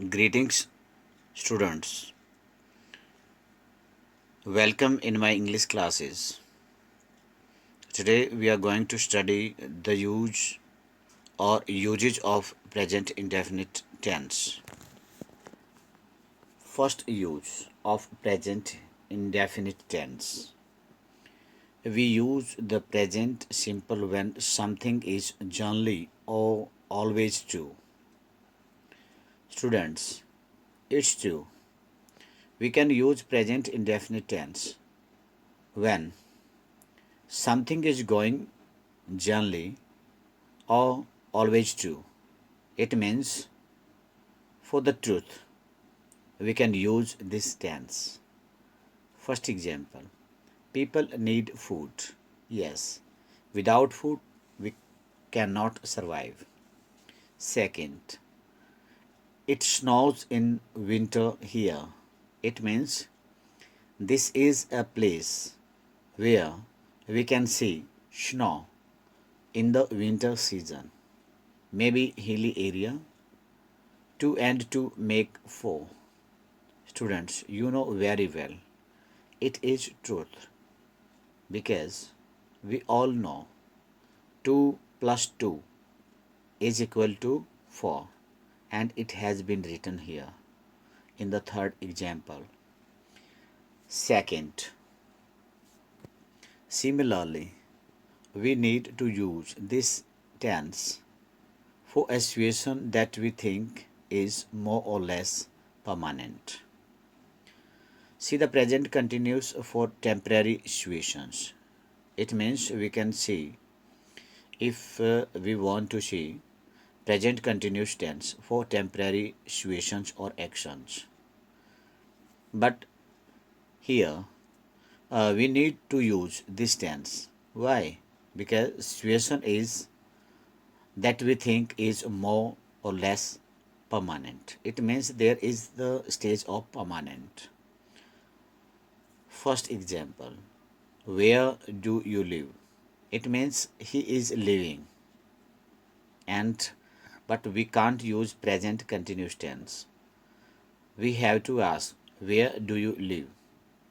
Greetings, students. Welcome in my English classes. Today we are going to study the use or usage of present indefinite tense. First use of present indefinite tense. We use the present simple when something is generally or always true. Students, it's true. We can use present indefinite tense when something is going generally or always true. It means for the truth. We can use this tense. First example, people need food. Yes, without food we cannot survive. Second, it snows in winter here. It means this is a place where we can see snow in the winter season. Maybe hilly area. 2 and 2 make 4. Students, you know very well. It is truth because we all know 2 plus 2 is equal to 4 and it has been written here in the third example. Second, similarly, we need to use this tense for a situation that we think is more or less permanent. See, the present continues for temporary situations. It means we can see if we want to see present continuous tense for temporary situations or actions. But here we need to use this tense. Why? Because situation is that we think is more or less permanent. It means there is the stage of permanent. First example, where do you live? It means he is living and but we can't use present continuous tense. We have to ask where do you live?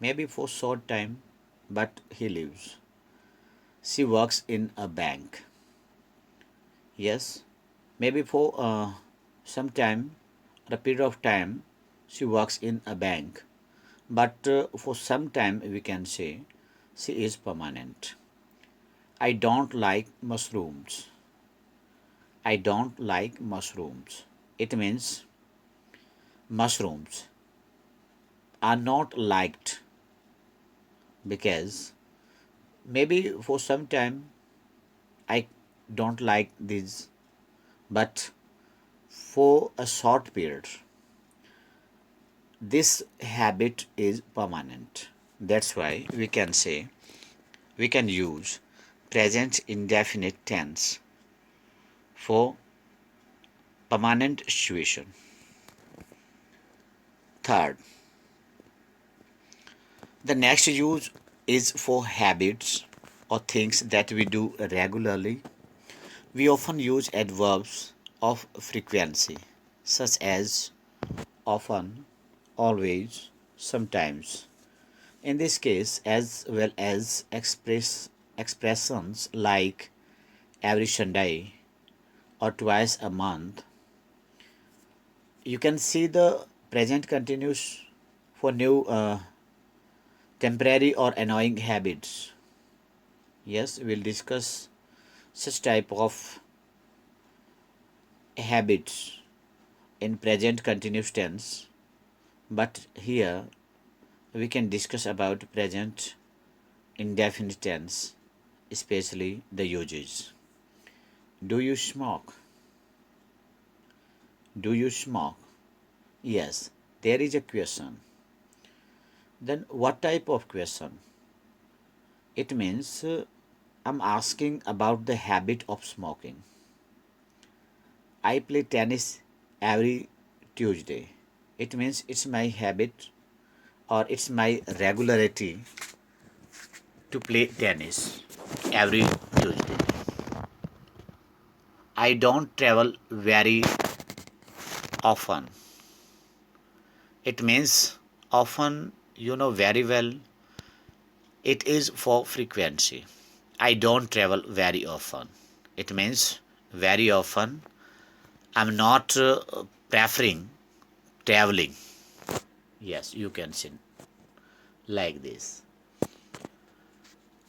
Maybe for short time but he lives. She works in a bank. Yes, maybe for some time, a period of time, she works in a bank. But for some time, we can say she is permanent. I don't like mushrooms. I don't like mushrooms. It means mushrooms are not liked because maybe for some time I don't like these, but for a short period this habit is permanent. That's why we can say we can use present indefinite tense for permanent situation. Third, the next use is for habits or things that we do regularly. We often use adverbs of frequency such as often, always, sometimes. In this case, as well as expressions like every Sunday or twice a month, you can see the present continuous for new temporary or annoying habits. Yes, we'll discuss such type of habits in present continuous tense, but here we can discuss about present indefinite tense, especially the uses. Do you smoke? Do you smoke? Yes, there is a question. Then what type of question? It means I'm asking about the habit of smoking. I play tennis every Tuesday. It means it's my habit or it's my regularity to play tennis every Tuesday. I don't travel very often. It means often, you know very well. It is for frequency. I don't travel very often. It means very often. I'm not preferring traveling. Yes, you can say like this.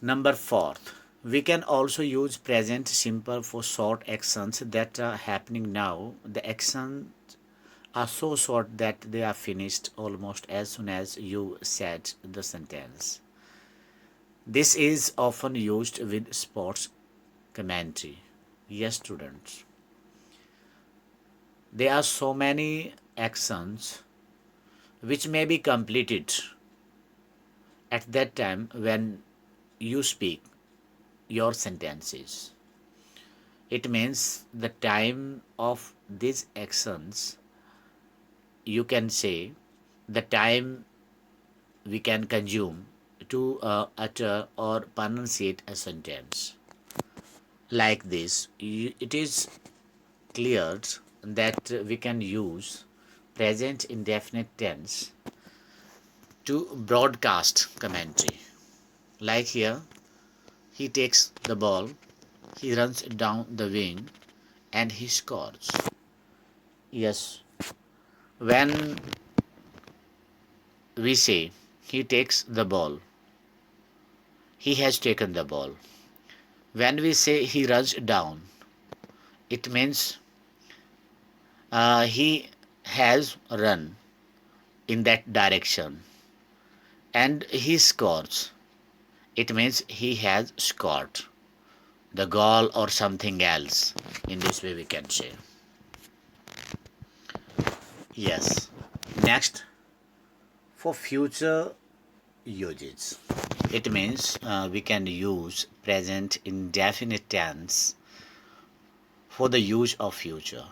Number fourth, we can also use present simple for short actions that are happening now. The actions are so short that they are finished almost as soon as you said the sentence. This is often used with sports commentary. Yes, students. There are so many actions which may be completed at that time when you speak your sentences. It means the time of these actions, you can say, the time we can consume to utter or pronunciate a sentence. Like this, it is clear that we can use present indefinite tense to broadcast commentary. Like here, he takes the ball, he runs down the wing, and he scores. Yes, when we say he takes the ball, he has taken the ball. When we say he runs down, it means he has run in that direction. And he scores, it means he has scored the goal or something else. In this way, we can say. Yes. Next, for future uses, it means we can use present indefinite tense for the use of future.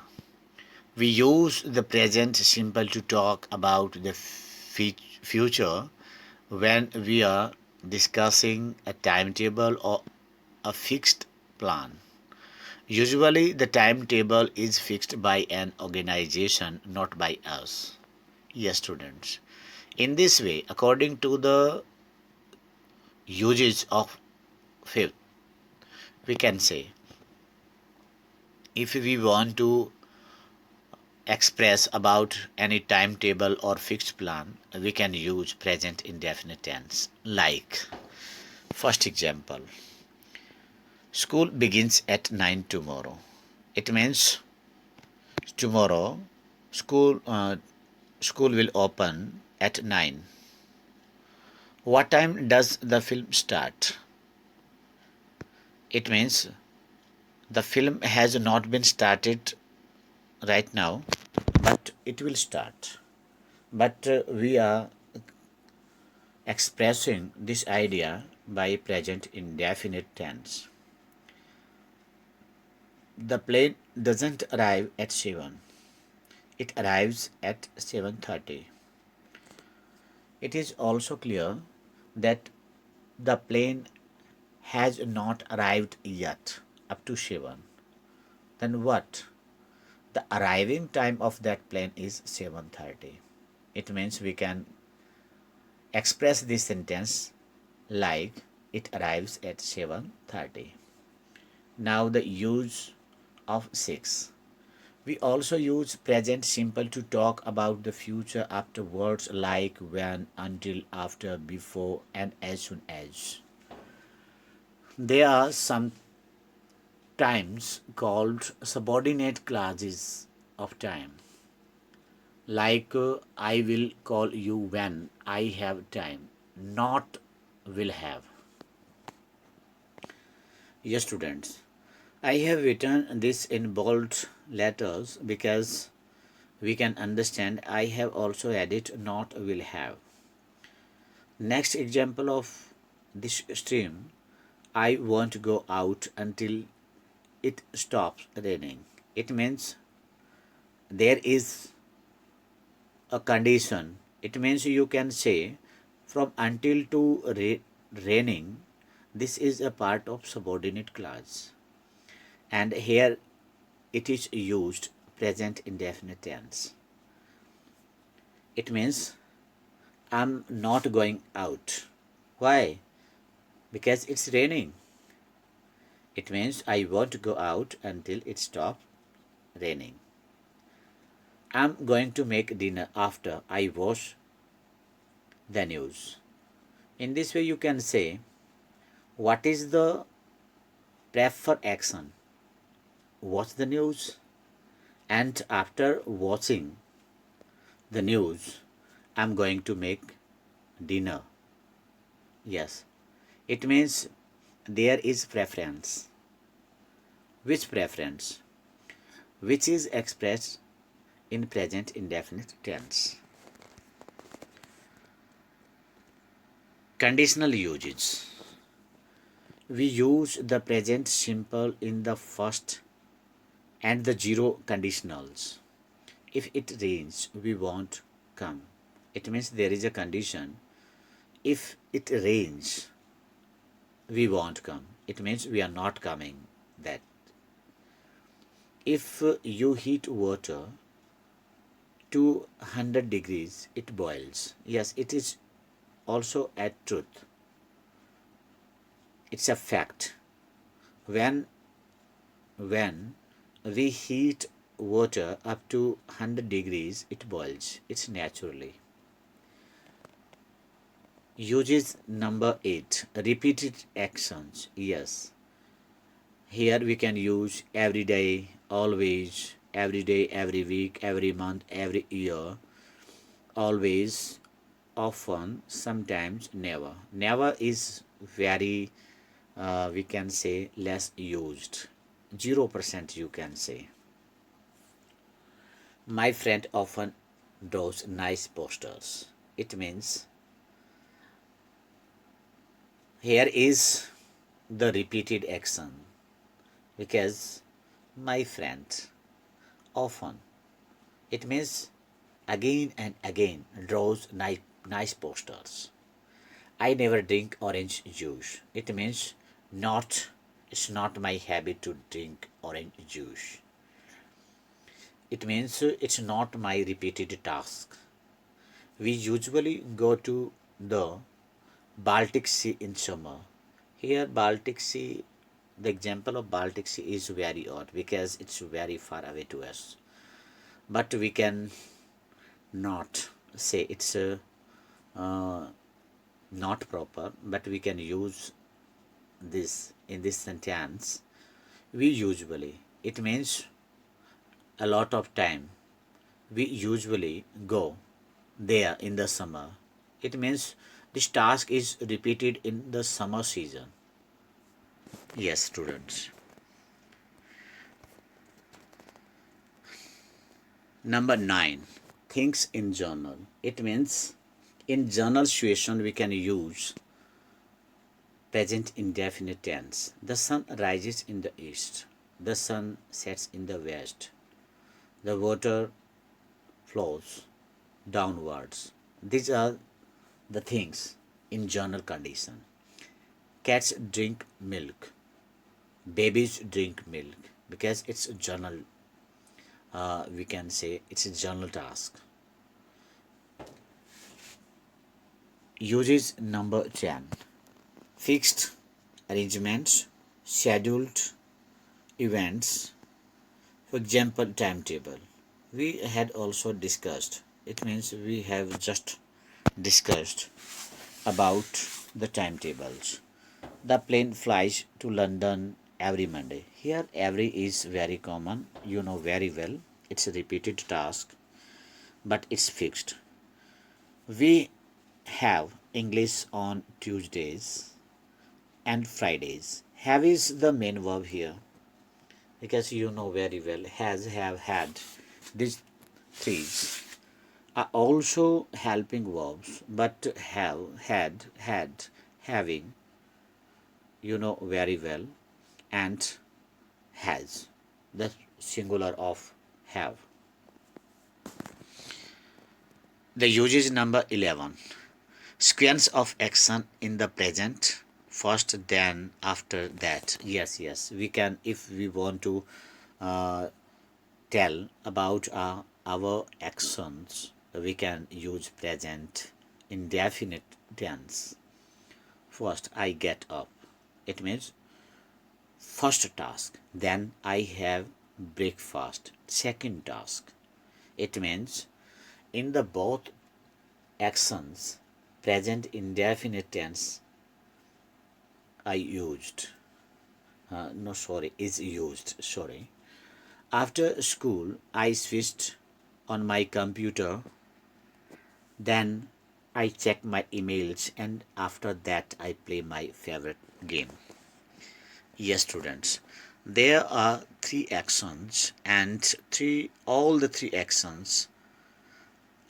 We use the present simple to talk about the future when we are discussing a timetable or a fixed plan. Usually, the timetable is fixed by an organization, not by us. Yes, students. In this way, according to the usage of fifth, we can say if we want to express about any timetable or fixed plan, we can use present indefinite tense. Like, first example, school begins at 9 tomorrow. It means tomorrow school will open at 9. What time does the film start? It means the film has not been started right now, but it will start. But we are expressing this idea by present indefinite tense. The plane doesn't arrive at 7. It arrives at 7:30. It is also clear that the plane has not arrived yet up to 7. Then what? The arriving time of that plane is 7:30. It means we can express this sentence like it arrives at 7:30. Now the use of 6. We also use present simple to talk about the future after words like when, until, after, before, and as soon as. They are sometimes called subordinate clauses of time. Like I will call you when I have time, not will have. Yes, students, I have written this in bold letters because we can understand. I have also added not will have. Next example of this stream, I won't go out until it stops raining. It means there is a condition. It means you can say from until to raining. This is a part of subordinate clause, and here it is used present indefinite tense. It means I'm not going out. Why? Because it's raining. It means I won't go out until it stops raining. I'm going to make dinner after I watch the news. In this way, you can say, what is the preferred action? Watch the news, and after watching the news, I'm going to make dinner. Yes, it means there is preference. Which preference? Which is expressed in present indefinite tense. Conditional usage. We use the present simple in the first and the zero conditionals. If it rains, we won't come. It means there is a condition. If it rains, we won't come. It means we are not coming. That if you heat water to 100 degrees, it boils. Yes, it is also a truth. It's a fact. When we heat water up to 100 degrees, it boils. It's naturally. Uses number 8. Repeated actions. Yes. Here we can use every day, always, every day, every week, every month, every year, always, often, sometimes, never. Never is very, we can say, less used. 0% you can say. My friend often draws nice posters. It means here is the repeated action because my friend often, it means again and again draws nice posters. I never drink orange juice. It means not, it's not my habit to drink orange juice. It means it's not my repeated task. We usually go to the Baltic Sea in summer. Here, Baltic Sea, the example of Baltic Sea is very odd because it's very far away to us. But we can not say it's uh, not proper, but we can use this in this sentence. We usually, it means a lot of time. We usually go there in the summer. It means this task is repeated in the summer season. Yes, students. Number 9. Things in journal. It means in journal situation we can use present indefinite tense. The sun rises in the east. The sun sets in the west. The water flows downwards. These are the things in journal condition. Cats drink milk. Babies drink milk because it's a journal. We can say it's a journal task. Uses number 10. Fixed arrangements, scheduled events, for example, timetable. We had also discussed, it means we have just discussed about the timetables. The plane flies to London every Monday. Here, every is very common, you know very well. It's a repeated task, but it's fixed. We have English on Tuesdays and Fridays. Have is the main verb here because you know very well has, have, had. These three are also helping verbs, but have, had, having, you know very well, and has, the singular of have. The usage number 11. Sequence of action in the present, first, then, after that. Yes, we can, if we want to uh, tell about our actions we can use present indefinite tense. First, I get up. It means first task. Then I have breakfast. Second task. It means in the both actions, present indefinite tense I used. No, sorry, is used. Sorry. After school, I switched on my computer. Then I check my emails, and after that, I play my favorite game. Yes, students. There are three actions, and all the three actions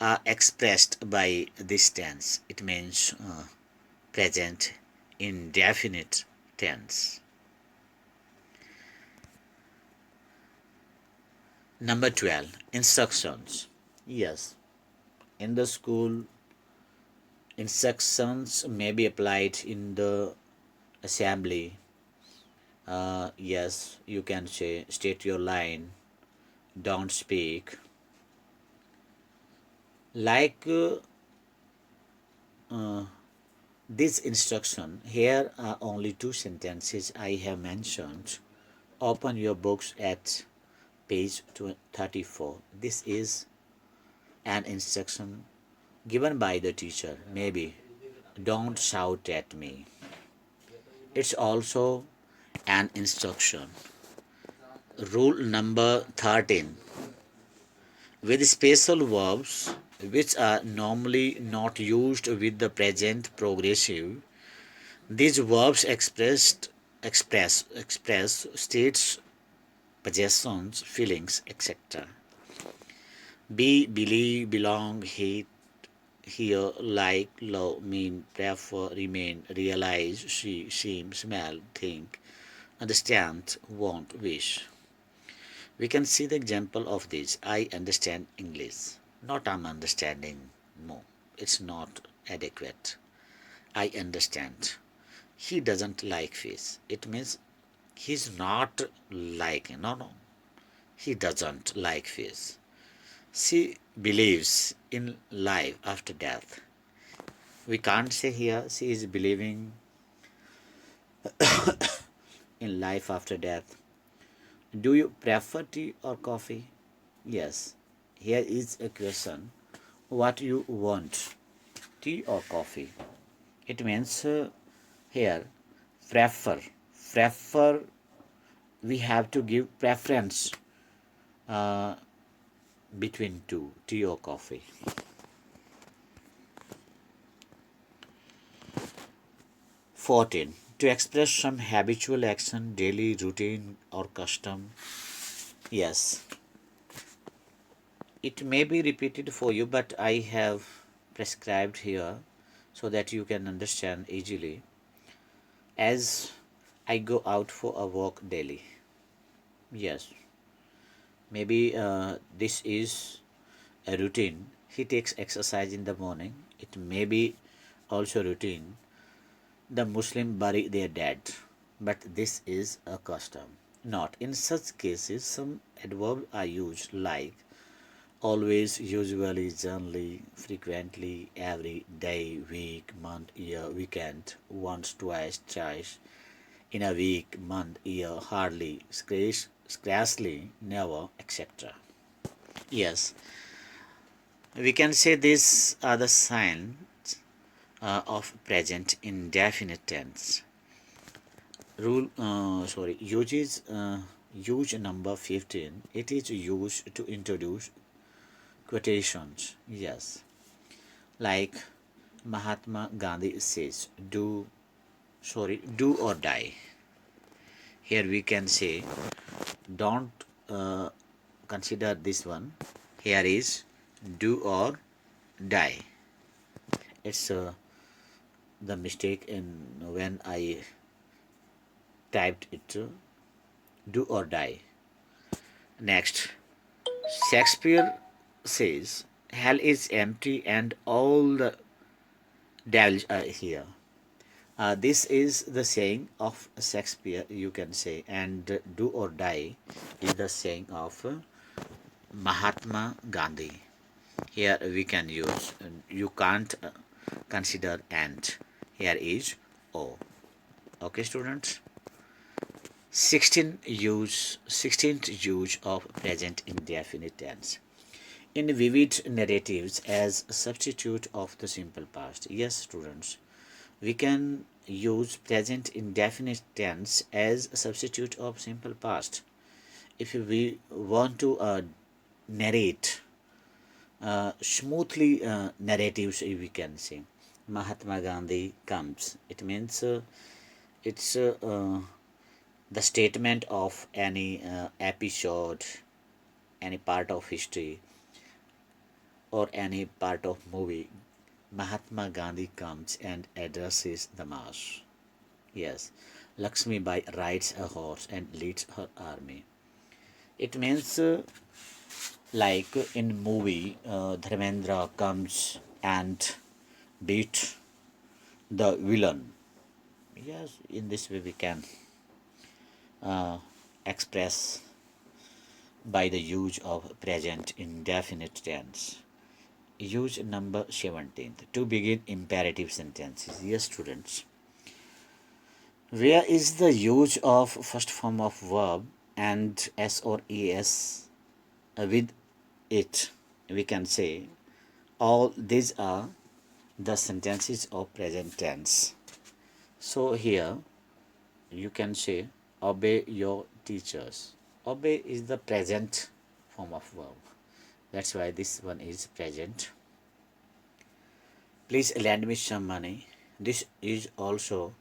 are expressed by this tense. It means present indefinite tense. Number 12, instructions. Yes, in the school, instructions may be applied in the assembly. Yes, you can say state your line, don't speak. Like this instruction, here are only two sentences I have mentioned. Open your books at page 34. This is an instruction given by the teacher. Maybe don't shout at me. It's also an instruction. Rule number 13. With special verbs which are normally not used with the present progressive, these verbs express states, possessions, feelings, etc. Be, believe, belong, hate, hear, like, love, mean, prefer, remain, realize, see, seem, smell, think, understand, want, wish. We can see the example of this. I understand English. Not I'm understanding. No, it's not adequate. I understand. He doesn't like fish. It means he's not liking. No, no. He doesn't like fish. She believes in life after death. We can't say here she is believing in life after death. Do you prefer tea or coffee? Yes. Here is a question. What you want? Tea or coffee? It means here prefer. Prefer, we have to give preference uh, between two, tea or coffee. 14. To express some habitual action, daily routine or custom. Yes, it may be repeated for you, but I have prescribed here so that you can understand easily. As I go out for a walk daily. Yes, maybe this is a routine. He takes exercise in the morning. It may be also routine. The Muslim bury their dead, but this is a custom. Not in such cases, some adverbs are used like always, usually, generally, frequently, every day, week, month, year, weekend, once, twice, thrice, in a week, month, year, hardly, scarcely, never, etc. Yes, we can say these are the signs of present indefinite tense. Uses use number 15. It is used to introduce quotations. Yes, like Mahatma Gandhi says, do or die. Here we can say, don't consider this one. Here is do or die. It's the mistake in when I typed it do or die. Next, Shakespeare says, hell is empty and all the devils are here. This is the saying of Shakespeare, you can say, and do or die is the saying of Mahatma Gandhi. Here we can use, you can't consider and. Here is O. Okay, students. 16th use of present indefinite tense in vivid narratives as a substitute of the simple past. Yes, students, we can use present indefinite tense as a substitute of simple past. If we want to narrate smoothly narratives, we can say Mahatma Gandhi comes. It means it's the statement of any episode, any part of history, or any part of movie. Mahatma Gandhi comes and addresses the mass. Yes, Lakshmi Bai rides a horse and leads her army. It means like in movie, Dharmendra comes and beat the villain. Yes, in this way we can uh, express by the use of present indefinite tense. Use number 17th to begin imperative sentences. Yes, students. Where is the use of first form of verb and s or es with it? We can say all these are the sentences of present tense. So here you can say obey your teachers. Obey is the present form of verb. That's why this one is present. Please lend me some money. This is also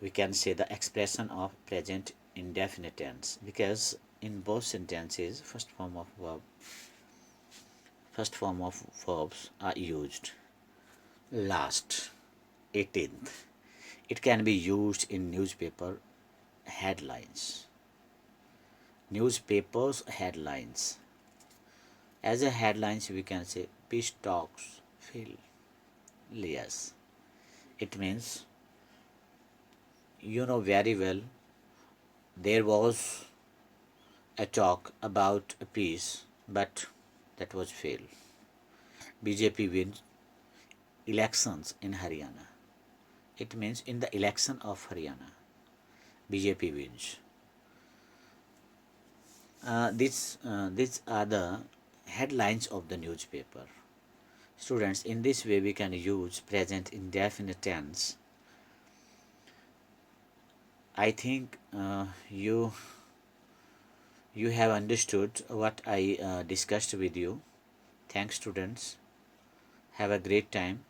we can say the expression of present indefinite tense because in both sentences first form of verbs are used. Last, 18th. It can be used in newspaper headlines. Newspapers headlines. As a headlines we can say peace talks fail. Yes. It means you know very well there was a talk about a peace, but that was fail. BJP wins elections in Haryana. It means in the election of Haryana, BJP wins. These are the headlines of the newspaper. Students, in this way we can use present indefinite tense. I think you have understood what I discussed with you. Thanks, students. Have a great time.